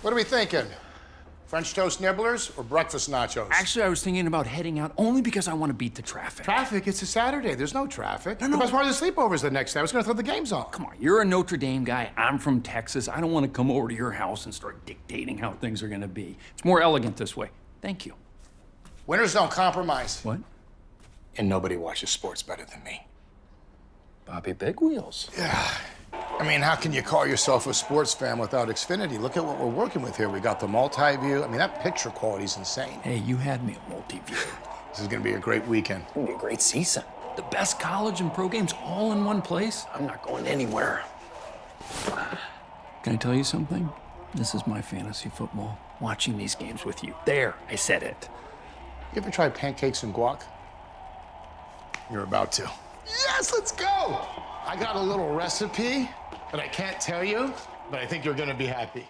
What are we thinking? French toast nibblers or breakfast nachos? Actually, I was thinking about heading out only because I want to beat the traffic. Traffic? It's a Saturday. There's no traffic. No. The best part of the sleepover is the next day. I was going to throw the games on. Come on, you're a Notre Dame guy. I'm from Texas. I don't want to come over to your house and start dictating how things are going to be. It's more elegant this way. Thank you. Winners don't compromise. What? And nobody watches sports better than me. Bobby Big Wheels. Yeah. I mean, how can you call yourself a sports fan without Xfinity? Look at what we're working with here. We got the Multiview. I mean, that picture quality's insane. Hey, you had me at Multiview. This is going to be a great weekend. It's going to be a great season. The best college and pro games all in one place. I'm not going anywhere. Can I tell you something? This is my fantasy football. Watching these games with you. There, I said it. You ever tried pancakes and guac? You're about to. Yes, let's go! I got a little recipe that I can't tell you, but I think you're gonna be happy.